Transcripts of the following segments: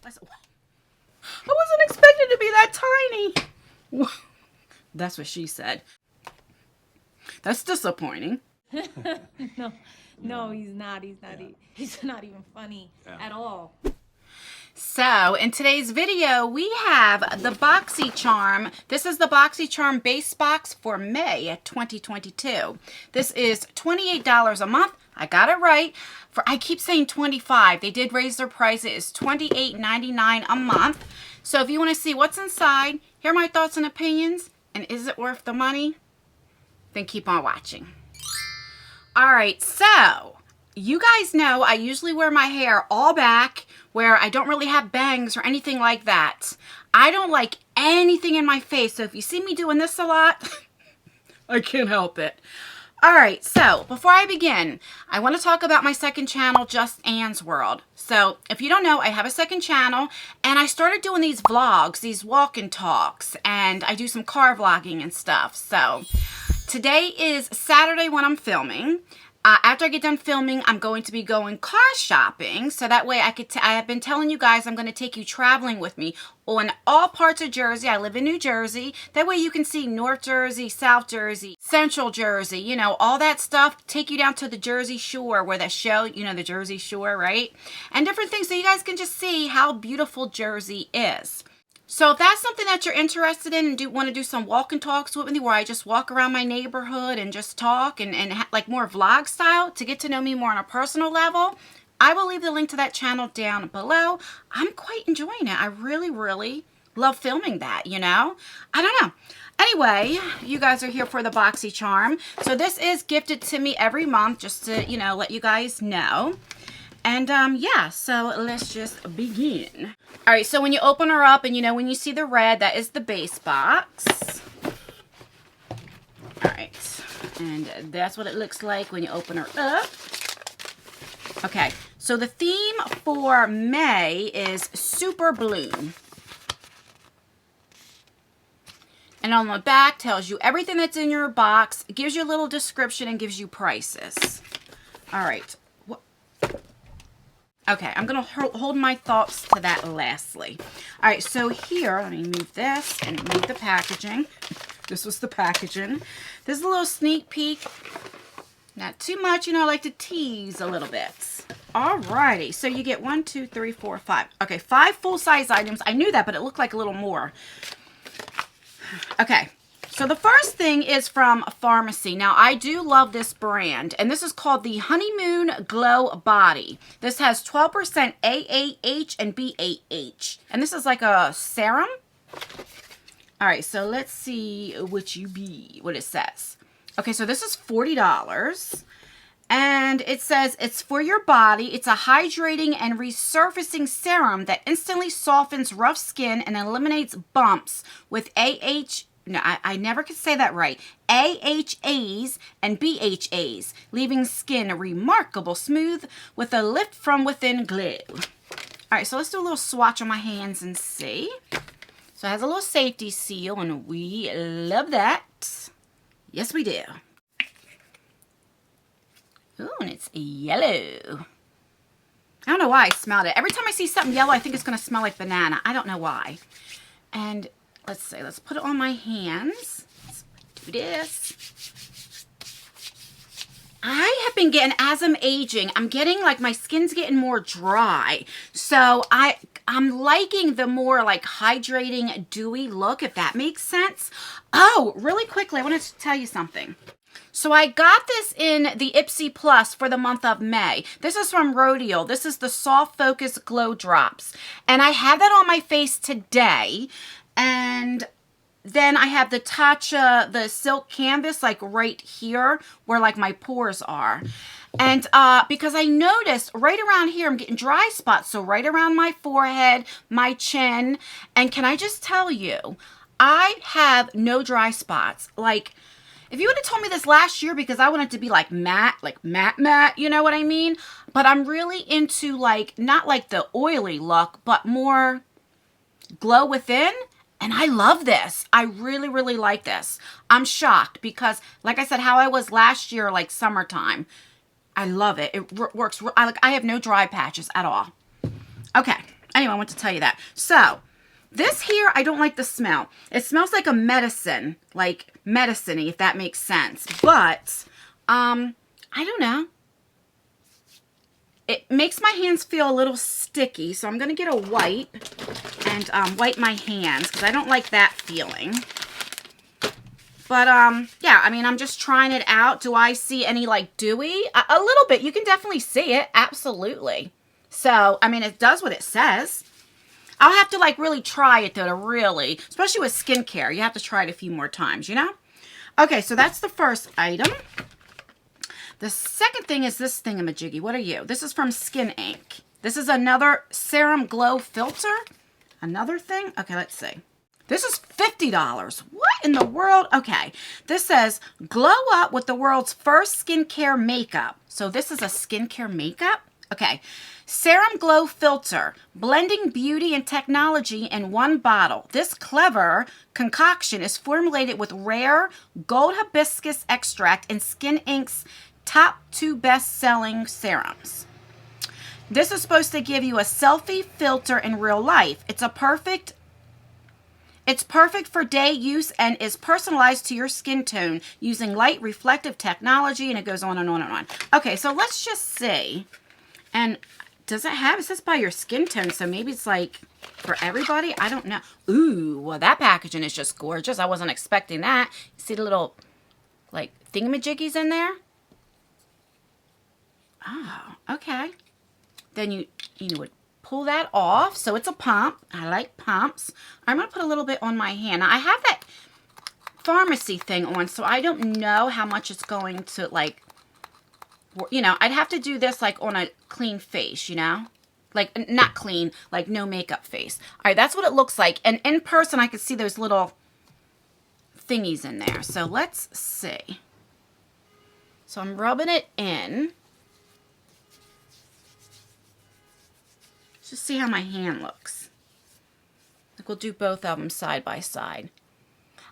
I said, I wasn't expecting to be that tiny. That's what she said. That's disappointing. No, he's not. He's not even funny at all. So, in today's video, we have the Boxycharm. This is the Boxycharm base box for May 2022. This is $28 a month. I got it right. I keep saying $25. They did raise their price. It is $28.99 a month. So, if you want to see what's inside, hear my thoughts and opinions, and is it worth the money? Then keep on watching. Alright, so, you guys know I usually wear my hair all back, where I don't really have bangs or anything like that. I don't like anything in my face, so if you see me doing this a lot, I can't help it. Alright, so before I begin, I want to talk about my second channel, Just Anne's World. So, if you don't know, I have a second channel, and I started doing these vlogs, these walk and talks, and I do some car vlogging and stuff. So, today is Saturday when I'm filming. After I get done filming, I'm going to be going car shopping, so that way I have been telling you guys I'm going to take you traveling with me on all parts of Jersey. I live in New Jersey. That way you can see North Jersey, South Jersey, Central Jersey, you know, all that stuff. Take you down to the Jersey Shore where the show, you know, the Jersey Shore, right? And different things so you guys can just see how beautiful Jersey is. So if that's something that you're interested in and want to do some walk and talks with me where I just walk around my neighborhood and just talk and like more vlog style to get to know me more on a personal level, I will leave the link to that channel down below. I'm quite enjoying it. I really, really love filming that, you know? I don't know. Anyway, you guys are here for the Boxycharm. So this is gifted to me every month just to, you know, let you guys know. And, yeah, so let's just begin. All right, so when you open her up and, you know, when you see the red, that is the base box. All right, and that's what it looks like when you open her up. Okay, so the theme for May is Super Bloom. And on the back tells you everything that's in your box, gives you a little description and gives you prices. All right. Okay, I'm going to hold my thoughts to that lastly. All right, so here, let me move this and move the packaging. This was the packaging. This is a little sneak peek. Not too much, you know, I like to tease a little bit. All righty, so you get 1, 2, 3, 4, 5. Okay, 5 full-size items. I knew that, but it looked like a little more. Okay. So the first thing is from Pharmacy. Now, I do love this brand, and this is called the Honeymoon Glow Body. This has 12% AAH and BAH, and this is like a serum. All right, so let's see what it says. Okay, so this is $40, and it says it's for your body. It's a hydrating and resurfacing serum that instantly softens rough skin and eliminates bumps with No, I never could say that right. AHAs and BHAs, leaving skin remarkable smooth with a lift from within glow. All right, so let's do a little swatch on my hands and see. So it has a little safety seal, and we love that. Yes, we do. Ooh, and it's yellow. I don't know why I smelled it. Every time I see something yellow, I think it's going to smell like banana. I don't know why. And let's see, let's put it on my hands. Let's do this. I have been getting, as I'm aging, I'm getting like my skin's getting more dry. So I'm liking the more like hydrating, dewy look, if that makes sense. Oh, really quickly, I wanted to tell you something. So I got this in the Ipsy Plus for the month of May. This is from Rodial. This is the Soft Focus Glow Drops. And I have that on my face today. And then I have the Tatcha, the silk canvas, like right here where like my pores are. And because I noticed right around here, I'm getting dry spots. So right around my forehead, my chin. And can I just tell you, I have no dry spots. Like, if you would have told me this last year, because I wanted to be like matte, you know what I mean? But I'm really into like, not like the oily look, but more glow within. And I love this. I really, really like this. I'm shocked because, like I said, how I was last year, like summertime. I love it. It works. I have no dry patches at all. Okay. Anyway, I want to tell you that. So, this here, I don't like the smell. It smells like a medicine, like medicine-y, if that makes sense. But, I don't know. It makes my hands feel a little sticky, so I'm going to get a wipe and wipe my hands because I don't like that feeling. But, yeah, I mean, I'm just trying it out. Do I see any, like, dewy? A little bit. You can definitely see it. Absolutely. So, I mean, it does what it says. I'll have to, like, really try it, though, to really, especially with skincare. You have to try it a few more times, you know? Okay, so that's the first item. The second thing is this thingamajiggy. What are you? This is from Skin Inc. This is another Serum Glow Filter. Another thing? Okay, let's see. This is $50. What in the world? Okay, this says, glow up with the world's first skincare makeup. So this is a skincare makeup? Okay, Serum Glow Filter, blending beauty and technology in one bottle. This clever concoction is formulated with rare gold hibiscus extract and Skin Inc's top 2 best-selling serums. This is supposed to give you a selfie filter in real life. It's perfect for day use and is personalized to your skin tone using light reflective technology, and it goes on and on and on. Okay, so let's just see. And does it have, it says by your skin tone, so maybe it's like for everybody? I don't know. Ooh, well, that packaging is just gorgeous. I wasn't expecting that. You see the little, like, thingamajiggies in there? Oh, okay. Then you would pull that off. So it's a pump. I like pumps. I'm going to put a little bit on my hand. Now, I have that pharmacy thing on, so I don't know how much it's going to, like, you know, I'd have to do this, like, on a clean face, you know? Like, not clean, like, no makeup face. All right, that's what it looks like. And in person, I could see those little thingies in there. So let's see. So I'm rubbing it in. Just see how my hand looks. Like, we'll do both of them side by side.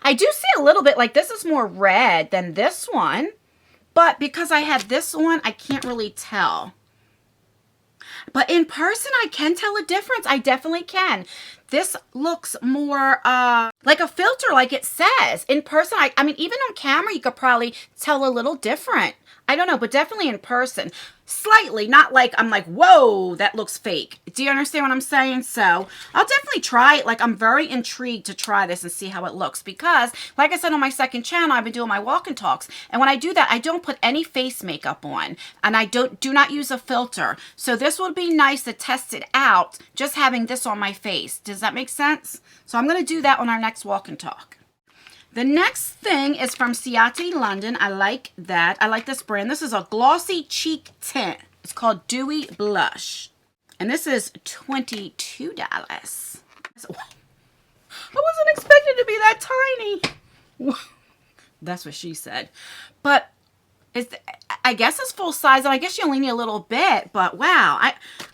I do see a little bit, like, this is more red than this one. But because I have this one, I can't really tell. But in person, I can tell a difference. I definitely can. This looks more like a filter, like it says. In person, I mean, even on camera, you could probably tell a little different. I don't know, but definitely in person. Slightly, not like I'm like, whoa, that looks fake. Do you understand what I'm saying? So I'll definitely try it. Like, I'm very intrigued to try this and see how it looks because, like I said on my second channel, I've been doing my walk and talks. And when I do that, I don't put any face makeup on. And I do not use a filter. So this would be nice to test it out, just having this on my face. Does that make sense? So I'm going to do that on our next walk and talk. The next thing is from Ciate London. I like that. I like this brand. This is a glossy cheek tint. It's called Dewy Blush. And this is $22. I wasn't expecting it to be that tiny. That's what she said. But I guess it's full size, and I guess you only need a little bit. But wow, I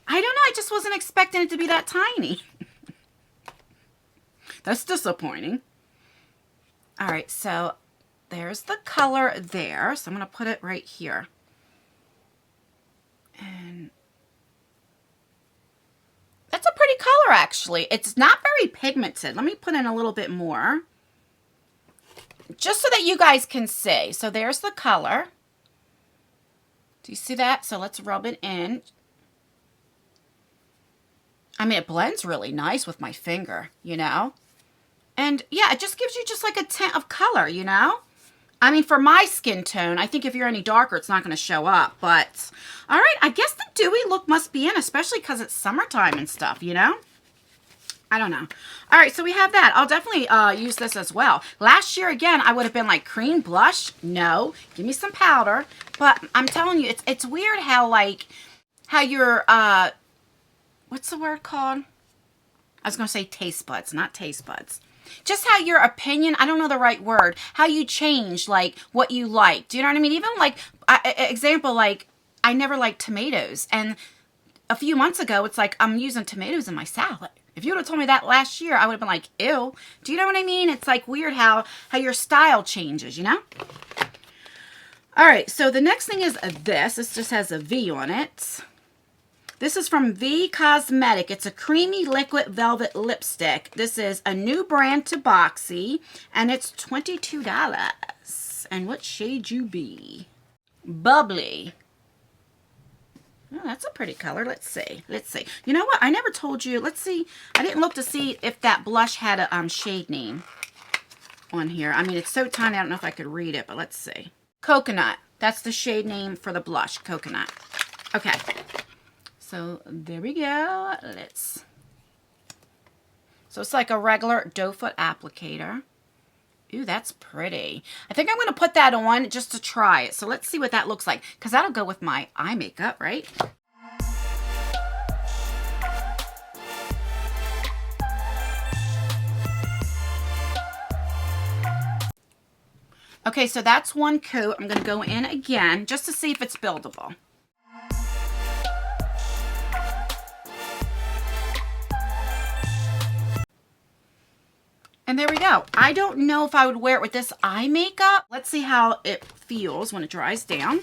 don't know. I just wasn't expecting it to be that tiny. That's disappointing. All right, so there's the color there. So I'm going to put it right here. And that's a pretty color, actually. It's not very pigmented. Let me put in a little bit more, just so that you guys can see. So there's the color. Do you see that? So let's rub it in. I mean, it blends really nice with my finger, you know? And yeah, it just gives you just like a tint of color, you know? I mean, for my skin tone, I think if you're any darker, it's not going to show up. But, all right, I guess the dewy look must be in, especially because it's summertime and stuff, you know? I don't know. All right, so we have that. I'll definitely use this as well. Last year, again, I would have been like cream blush. No, give me some powder. But I'm telling you, it's weird how, like, how your, what's the word called? I was going to say taste buds, not taste buds. Just how your opinion, I don't know the right word, how you change, like, what you like. Do you know what I mean? Even, like, example, like, I never liked tomatoes. And a few months ago, it's like, I'm using tomatoes in my salad. If you would have told me that last year, I would have been like, ew. Do you know what I mean? It's, like, weird how your style changes, you know? All right, so the next thing is this. This just has a V on it. This is from V Cosmetic. It's a creamy liquid velvet lipstick. This is a new brand to Boxy, and it's $22. And what shade you be? Bubbly. Oh, that's a pretty color. Let's see. Let's see. You know what? I never told you. Let's see. I didn't look to see if that blush had a shade name on here. I mean, it's so tiny, I don't know if I could read it, but let's see. Coconut. That's the shade name for the blush. Coconut. Okay. So there we go. So it's like a regular doe foot applicator. Ooh, that's pretty. I think I'm going to put that on just to try it. So let's see what that looks like, because that'll go with my eye makeup, right? Okay, so that's one coat. I'm going to go in again just to see if it's buildable. And there we go. I don't know if I would wear it with this eye makeup. Let's see how it feels when it dries down.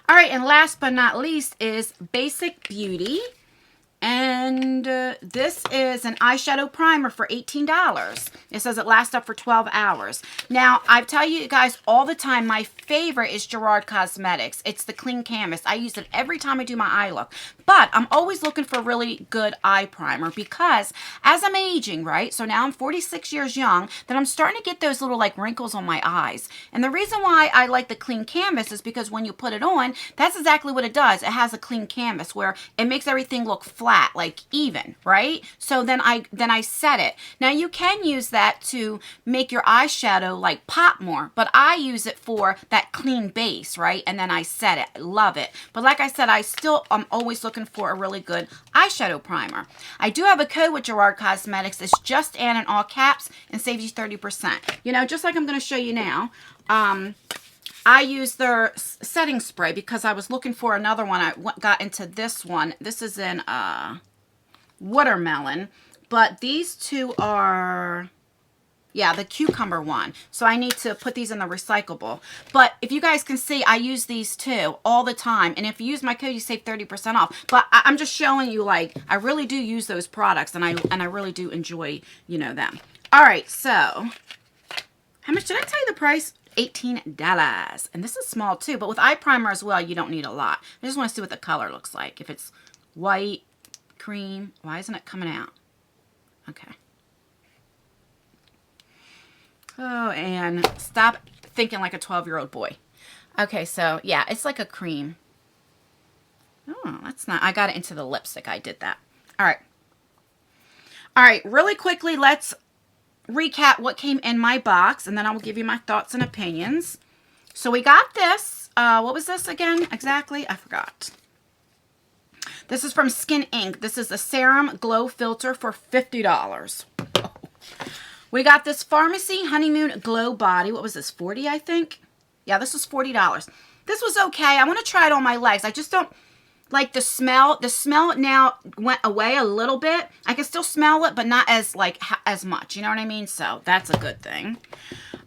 All right, and last but not least is Basic Beauty. And this is an eyeshadow primer for $18. It says it lasts up for 12 hours. Now, I tell you guys all the time, my favorite is Gerard Cosmetics. It's the clean canvas. I use it every time I do my eye look. But I'm always looking for really good eye primer because as I'm aging, right? So now I'm 46 years young, then I'm starting to get those little like wrinkles on my eyes. And the reason why I like the clean canvas is because when you put it on, that's exactly what it does. It has a clean canvas where it makes everything look flat, like even, right? So then I set it. Now you can use that to make your eyeshadow like pop more, but I use it for that clean base, right? And then I set it. I love it. But like I said, I'm always looking for a really good eyeshadow primer. I do have a code with Gerard Cosmetics. It's justanne in all caps and saves you 30%. You know, just like I'm going to show you now. I use their setting spray because I was looking for another one. I got into this one. This is in watermelon, but these two are, yeah, the cucumber one. So I need to put these in the recyclable. But if you guys can see, I use these two all the time. And if you use my code, you save 30% off. But I'm just showing you, like, I really do use those products, and I really do enjoy, you know, them. All right, so how much did I tell you the price? $18. And this is small too, but with eye primer as well, you don't need a lot. I just want to see what the color looks like. If it's white, cream, why isn't it coming out? Okay. Oh, and stop thinking like a 12-year-old boy. Okay, so yeah, it's like a cream. Oh, that's not, I got it into the lipstick. I did that. All right. All right, really quickly, let's recap what came in my box, and then I will give you my thoughts and opinions. So we got this. What was this again? Exactly. I forgot. This is from Skin Inc. This is a serum glow filter for $50. We got this Pharmacy Honeymoon Glow Body. What was this? 40, I think. Yeah, this was $40. This was okay. I want to try it on my legs. I just don't like the smell. The smell now went away a little bit. I can still smell it, but not as as much. You know what I mean? So that's a good thing.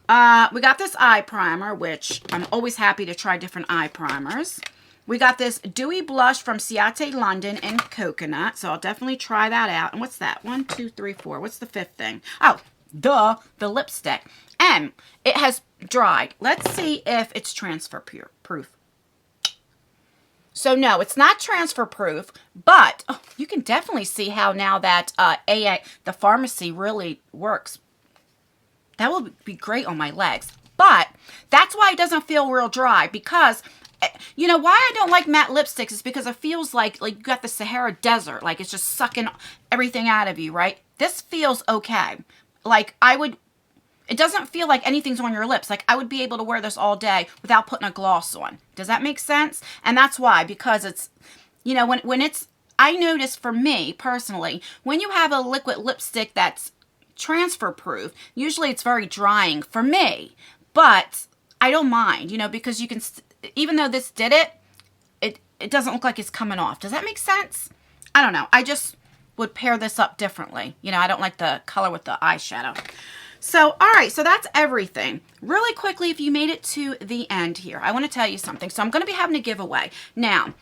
We got this eye primer, which I'm always happy to try different eye primers. We got this Dewy Blush from Ciate London in Coconut. So I'll definitely try that out. And what's that? 1, 2, 3, 4. What's the fifth thing? Oh, duh, the lipstick. And it has dried. Let's see if it's transfer proof. So no, it's not transfer proof, but you can definitely see how now that the Pharmacy really works. That will be great on my legs. But that's why it doesn't feel real dry, because you know why I don't like matte lipsticks is because it feels like you got the Sahara Desert, like it's just sucking everything out of you, right? This feels okay. Like it doesn't feel like anything's on your lips. Like I would be able to wear this all day without putting a gloss on. Does that make sense? And that's why, because it's, you know, when it's, I notice for me personally, when you have a liquid lipstick that's transfer proof, usually it's very drying for me, but I don't mind, you know, because you can, even though this did it, it doesn't look like it's coming off. Does that make sense? I don't know. I just would pair this up differently. You know, I don't like the color with the eyeshadow. So, all right, so that's everything. Really quickly, if you made it to the end here, I want to tell you something. So I'm going to be having a giveaway. Now,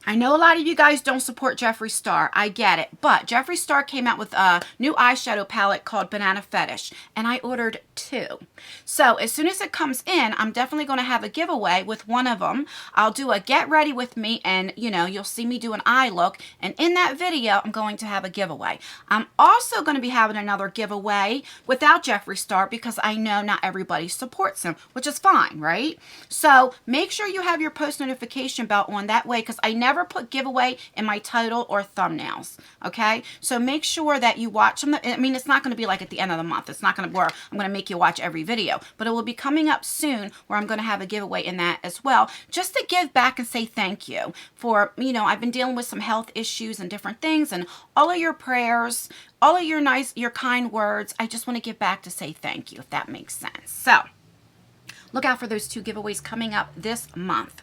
I know a lot of you guys don't support Jeffree Star. I get it. But Jeffree Star came out with a new eyeshadow palette called Banana Fetish. And I ordered 2. So as soon as it comes in, I'm definitely going to have a giveaway with one of them. I'll do a get ready with me. And, you know, you'll see me do an eye look. And in that video, I'm going to have a giveaway. I'm also going to be having another giveaway without Jeffree Star because I know not everybody supports him, which is fine, right? So make sure you have your post notification bell on that way because I never put giveaway in my title or thumbnails, okay? So make sure that you watch them. I mean, it's not going to be like at the end of the month. It's not going to be where I'm going to make you watch every video, but it will be coming up soon where I'm going to have a giveaway in that as well, just to give back and say thank you for, you know, I've been dealing with some health issues and different things, and all of your prayers, all of your your kind words. I just want to give back to say thank you, if that makes sense. So look out for those 2 giveaways coming up this month.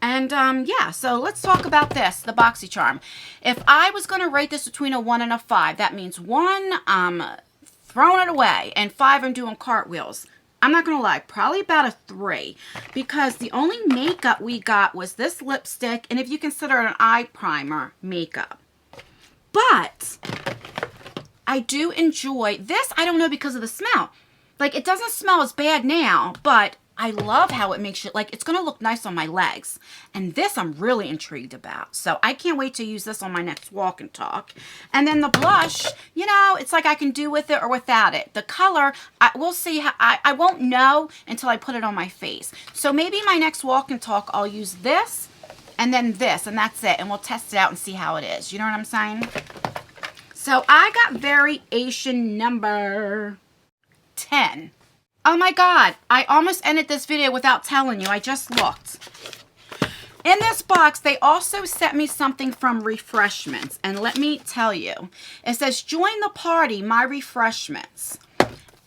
And yeah, so let's talk about this, the Boxycharm. If I was going to rate this between a 1 and a 5, that means 1, throwing it away, and 5, I'm doing cartwheels. I'm not going to lie, probably about a 3, because the only makeup we got was this lipstick, and if you consider it an eye primer, makeup. But I do enjoy this. I don't know, because of the smell. Like, it doesn't smell as bad now, but I love how it makes it, like, it's going to look nice on my legs. And this I'm really intrigued about. So I can't wait to use this on my next walk and talk. And then the blush, you know, it's like I can do with it or without it. The color, we'll see. How, I won't know until I put it on my face. So maybe my next walk and talk, I'll use this and then this, and that's it. And we'll test it out and see how it is. You know what I'm saying? So I got variation number 10. Oh my God, I almost ended this video without telling you. I just looked. In this box, they also sent me something from Refreshments. And let me tell you, it says, join the party, my refreshments.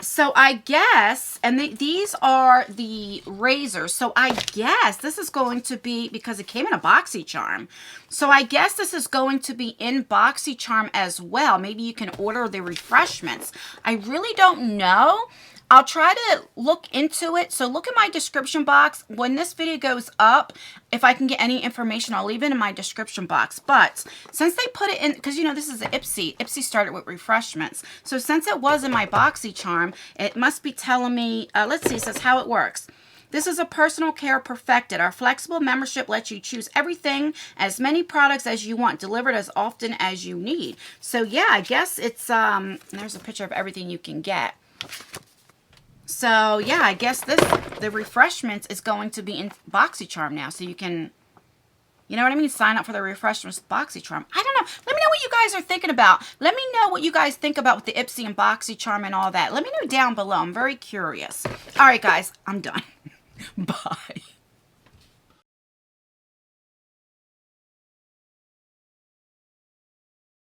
So I guess, and these are the razors. So I guess this is going to be, because it came in a Boxycharm. So I guess this is going to be in Boxycharm as well. Maybe you can order the refreshments. I really don't know. I'll try to look into it. So look at my description box. When this video goes up, if I can get any information, I'll leave it in my description box. But since they put it in, because, you know, this is an Ipsy. Ipsy started with refreshments. So since it was in my Boxycharm, it must be telling me, let's see, it says how it works. This is a personal care perfected. Our flexible membership lets you choose everything, as many products as you want, delivered as often as you need. So yeah, I guess it's, there's a picture of everything you can get. So yeah, I guess the refreshments is going to be in Boxycharm now. So you can, you know what I mean? Sign up for the refreshments Boxycharm. I don't know. Let me know what you guys are thinking about. Let me know what you guys think about with the Ipsy and Boxycharm and all that. Let me know down below. I'm very curious. All right, guys, I'm done. Bye.